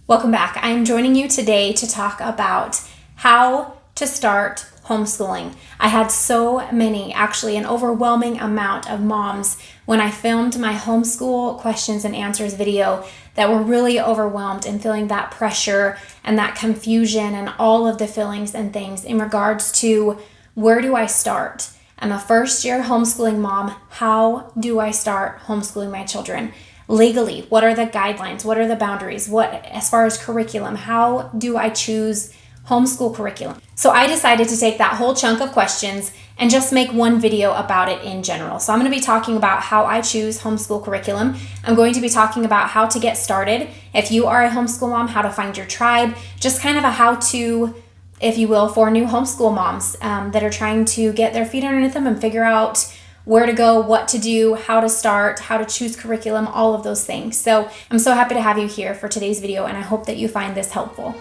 Welcome back. I'm joining you today to talk about how to start homeschooling. I had so many, actually an overwhelming amount of moms when I filmed my homeschool questions and answers video that were really overwhelmed and feeling that pressure and that confusion and all of the feelings and things in regards to where do I start? I'm a first-year homeschooling mom. How do I start homeschooling my children? Legally, what are the guidelines? What are the boundaries? What, as far as curriculum, how do I choose homeschool curriculum? So I decided to take that whole chunk of questions and just make one video about it in general. So I'm going to be talking about how I choose homeschool curriculum. I'm going to be talking about how to get started. If you are a homeschool mom, how to find your tribe, just kind of a how-to, if you will, for new homeschool moms that are trying to get their feet underneath them and figure out where to go, what to do, how to start, how to choose curriculum, all of those things. So I'm so happy to have you here for today's video, and I hope that you find this helpful.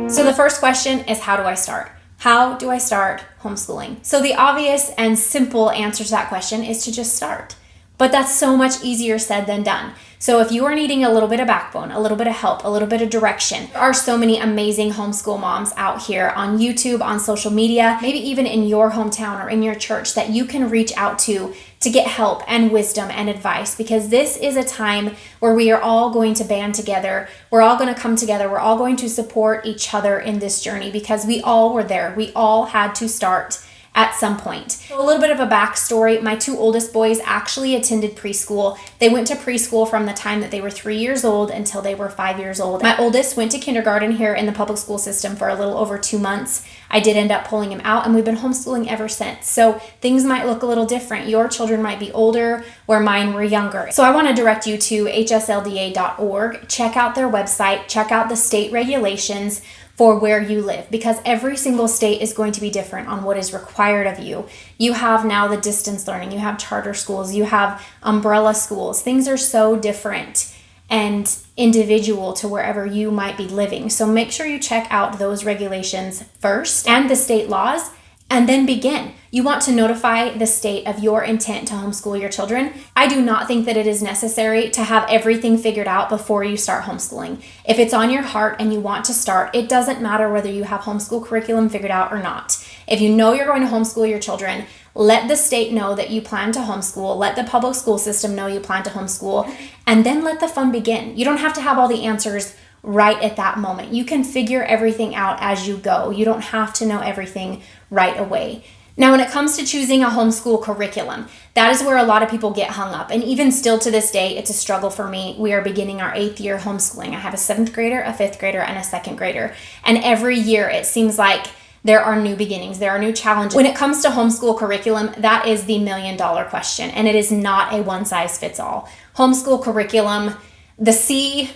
So the first question is, how do I start? How do I start homeschooling? So the obvious and simple answer to that question is to just start. But that's so much easier said than done. So if you are needing a little bit of backbone, a little bit of help, a little bit of direction, there are so many amazing homeschool moms out here on YouTube, on social media, maybe even in your hometown or in your church that you can reach out to get help and wisdom and advice, because this is a time where we are all going to band together. We're all going to come together. We're all going to support each other in this journey because we all were there. We all had to start at some point. So a little bit of a backstory. My two oldest boys actually attended preschool. They went to preschool from the time that they were 3 years old until they were 5 years old. My oldest went to kindergarten here in the public school system for a little over 2 months. I did end up pulling him out, and we've been homeschooling ever since. So things might look a little different. Your children might be older, where mine were younger. So I want to direct you to hslda.org. Check out their website. Check out the state regulations for where you live, because every single state is going to be different on what is required of you. You have now the distance learning, you have charter schools, you have umbrella schools. Things are so different and individual to wherever you might be living. So make sure you check out those regulations first and the state laws, and then begin. You want to notify the state of your intent to homeschool your children. I do not think that it is necessary to have everything figured out before you start homeschooling. If it's on your heart and you want to start, it doesn't matter whether you have homeschool curriculum figured out or not. If you know you're going to homeschool your children, let the state know that you plan to homeschool, let the public school system know you plan to homeschool, and then let the fun begin. You don't have to have all the answers right at that moment. You can figure everything out as you go. You don't have to know everything right away. Now, when it comes to choosing a homeschool curriculum, that is where a lot of people get hung up. And even still to this day, it's a struggle for me. We are beginning our 8th year homeschooling. I have a 7th grader, a 5th grader, and a 2nd grader. And every year it seems like there are new beginnings, there are new challenges. When it comes to homeschool curriculum, that is the $1 million question, and it is not a one-size-fits-all. Homeschool curriculum, the sea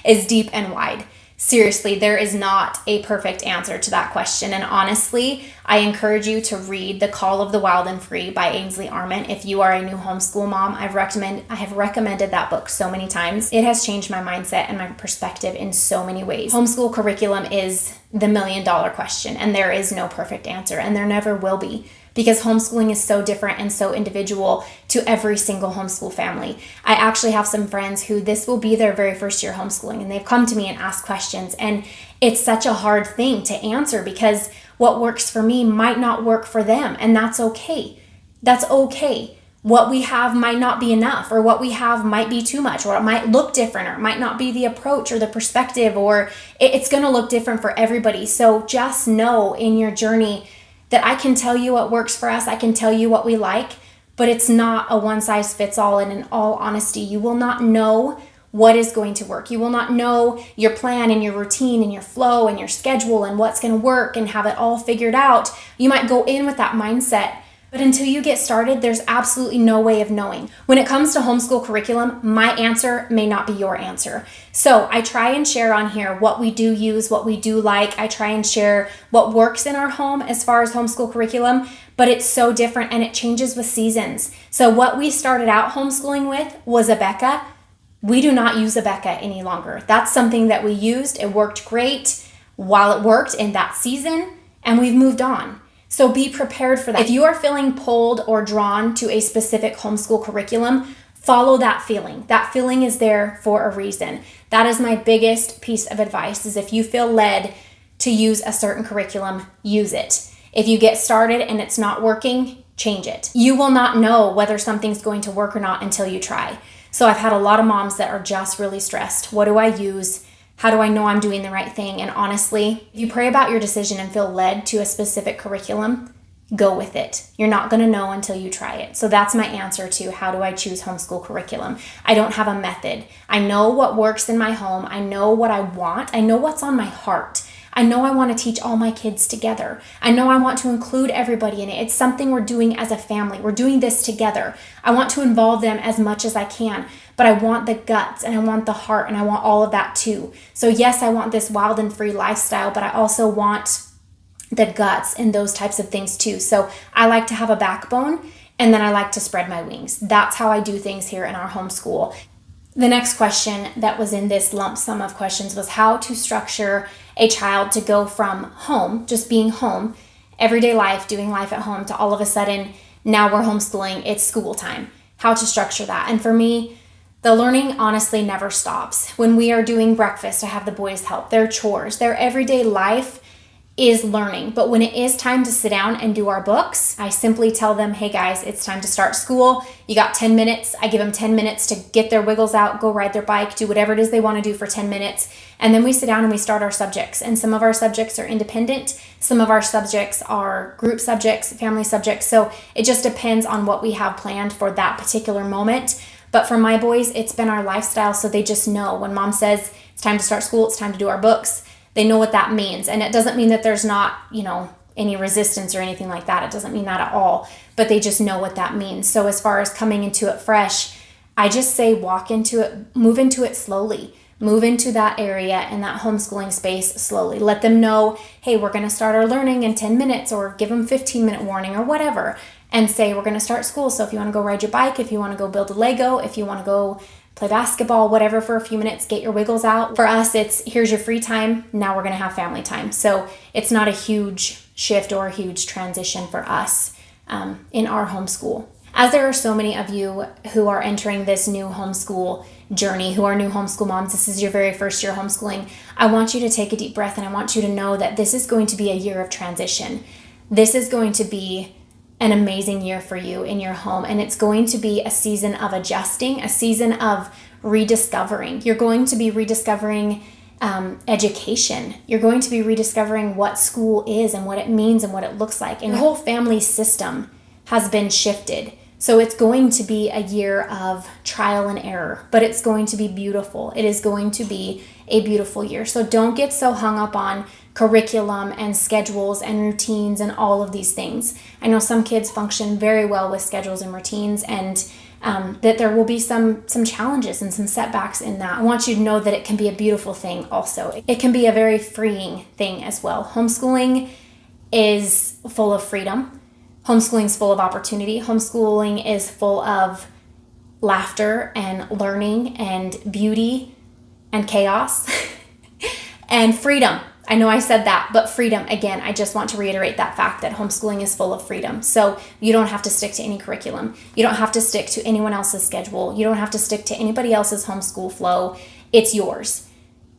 is deep and wide. Seriously, there is not a perfect answer to that question. And honestly, I encourage you to read The Call of the Wild and Free by Ainsley Arment. If you are a new homeschool mom, I have recommended that book so many times. It has changed my mindset and my perspective in so many ways. Homeschool curriculum is the $1 million question, and there is no perfect answer, and there never will be, because homeschooling is so different and so individual to every single homeschool family. I actually have some friends who this will be their very first year homeschooling, and they've come to me and asked questions, and it's such a hard thing to answer because what works for me might not work for them, and that's okay. That's okay. What we have might not be enough, or what we have might be too much, or it might look different, or it might not be the approach or the perspective, or it's going to look different for everybody. So just know in your journey that I can tell you what works for us, I can tell you what we like, but it's not a one-size-fits-all, and in all honesty, you will not know what is going to work. You will not know your plan and your routine and your flow and your schedule and what's going to work and have it all figured out. You might go in with that mindset, but until you get started, there's absolutely no way of knowing. When it comes to homeschool curriculum, my answer may not be your answer. So I try and share on here what we do use, what we do like. I try and share what works in our home as far as homeschool curriculum, but it's so different and it changes with seasons. So what we started out homeschooling with was Abeka. We do not use Abeka any longer. That's something that we used. It worked great while it worked in that season, and we've moved on. So be prepared for that. If you are feeling pulled or drawn to a specific homeschool curriculum, Follow that feeling. That feeling is there for a reason. That is my biggest piece of advice, is if you feel led to use a certain curriculum, use it. If you get started and it's not working, change it. You will not know whether something's going to work or not until you try. So I've had a lot of moms that are just really stressed. What do I use? How do I know I'm doing the right thing? And honestly, if you pray about your decision and feel led to a specific curriculum, go with it. You're not going to know until you try it. So that's my answer to how do I choose homeschool curriculum. I don't have a method. I know what works in my home. I know what I want. I know what's on my heart. I know I want to teach all my kids together. I know I want to include everybody in it. It's something we're doing as a family. We're doing this together. I want to involve them as much as I can, but I want the guts and I want the heart and I want all of that too. So yes, I want this wild and free lifestyle, but I also want the guts and those types of things too. So I like to have a backbone and then I like to spread my wings. That's how I do things here in our homeschool. The next question that was in this lump sum of questions was how to structure a child to go from home, just being home, everyday life, doing life at home, to all of a sudden, now we're homeschooling, it's school time. How to structure that. And for me, the learning honestly never stops. When we are doing breakfast, I have the boys help. Their chores, their everyday life is learning. But when it is time to sit down and do our books, I simply tell them, hey guys, it's time to start school. You got 10 minutes. I give them 10 minutes to get their wiggles out, go ride their bike, do whatever it is they want to do for 10 minutes. And then we sit down and we start our subjects. And some of our subjects are independent. Some of our subjects are group subjects, family subjects. So it just depends on what we have planned for that particular moment. But for my boys, it's been our lifestyle. So they just know when mom says it's time to start school, it's time to do our books. They know what that means. And it doesn't mean that there's not, any resistance or anything like that. It doesn't mean that at all. But they just know what that means. So as far as coming into it fresh, I just say walk into it, move into it slowly. Move into that area and that homeschooling space slowly. Let them know, hey, we're going to start our learning in 10 minutes or give them 15-minute warning or whatever. And say, we're going to start school. So if you want to go ride your bike, if you want to go build a Lego, if you want to go play basketball, whatever, for a few minutes, get your wiggles out. For us, it's here's your free time. Now we're going to have family time. So it's not a huge shift or a huge transition for us in our homeschool. As there are so many of you who are entering this new homeschool journey, who are new homeschool moms, this is your very first year homeschooling, I want you to take a deep breath and I want you to know that this is going to be a year of transition. This is going to be an amazing year for you in your home. And it's going to be a season of adjusting, a season of rediscovering. You're going to be rediscovering education. You're going to be rediscovering what school is and what it means and what it looks like. And your whole family system has been shifted. So it's going to be a year of trial and error, but it's going to be beautiful. It is going to be a beautiful year. So don't get so hung up on curriculum and schedules and routines and all of these things. I know some kids function very well with schedules and routines, and that there will be some challenges and some setbacks in that. I want you to know that it can be a beautiful thing also. It can be a very freeing thing as well. Homeschooling is full of freedom. Homeschooling is full of opportunity. Homeschooling is full of laughter and learning and beauty and chaos and freedom. I know I said that, but freedom, again, I just want to reiterate that fact that homeschooling is full of freedom. So you don't have to stick to any curriculum. You don't have to stick to anyone else's schedule. You don't have to stick to anybody else's homeschool flow. It's yours.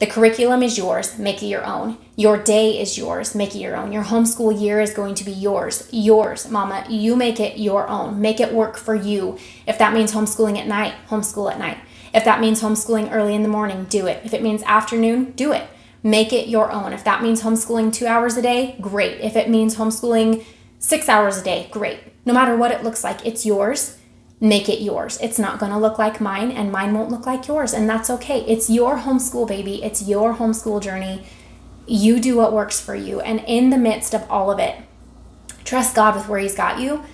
The curriculum is yours. Make it your own. Your day is yours. Make it your own. Your homeschool year is going to be yours. Yours, mama. You make it your own. Make it work for you. If that means homeschooling at night, homeschool at night. If that means homeschooling early in the morning, do it. If it means afternoon, do it. Make it your own. If that means homeschooling 2 hours a day, great. If it means homeschooling 6 hours a day, great. No matter what it looks like, it's yours. Make it yours. It's not going to look like mine, and mine won't look like yours, and that's okay. It's your homeschool, baby. It's your homeschool journey. You do what works for you, and in the midst of all of it, trust God with where He's got you.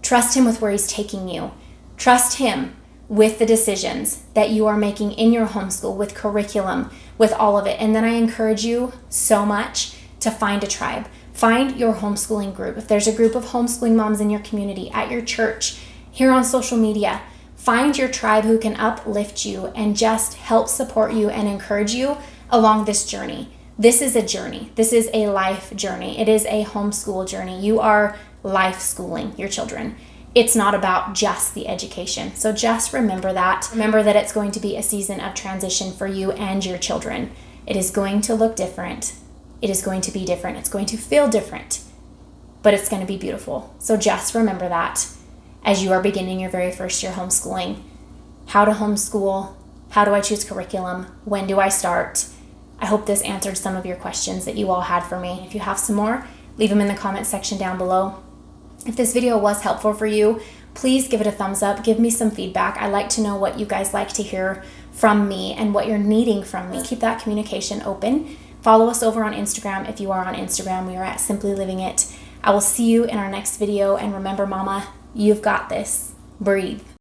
Trust Him with where He's taking you. Trust Him with the decisions that you are making in your homeschool, with curriculum, with all of it. And then I encourage you so much to find a tribe. Find your homeschooling group. If there's a group of homeschooling moms in your community, at your church, here on social media, find your tribe who can uplift you and just help support you and encourage you along this journey. This is a journey. This is a life journey. It is a homeschool journey. You are life schooling your children. it's not about just the education. So just remember that. Remember that it's going to be a season of transition for you and your children. It is going to look different. It is going to be different. It's going to feel different, but it's going to be beautiful. So just remember that as you are beginning your very first year homeschooling. How to homeschool, how do I choose curriculum, when do I start? I hope this answered some of your questions that you all had for me. If you have some more, leave them in the comment section down below. If this video was helpful for you, please give it a thumbs up. Give me some feedback. I like to know what you guys like to hear from me and what you're needing from me. Keep that communication open. Follow us over on Instagram. If you are on Instagram, we are at Simply Living It. I will see you in our next video. And remember, Mama, you've got this. Breathe.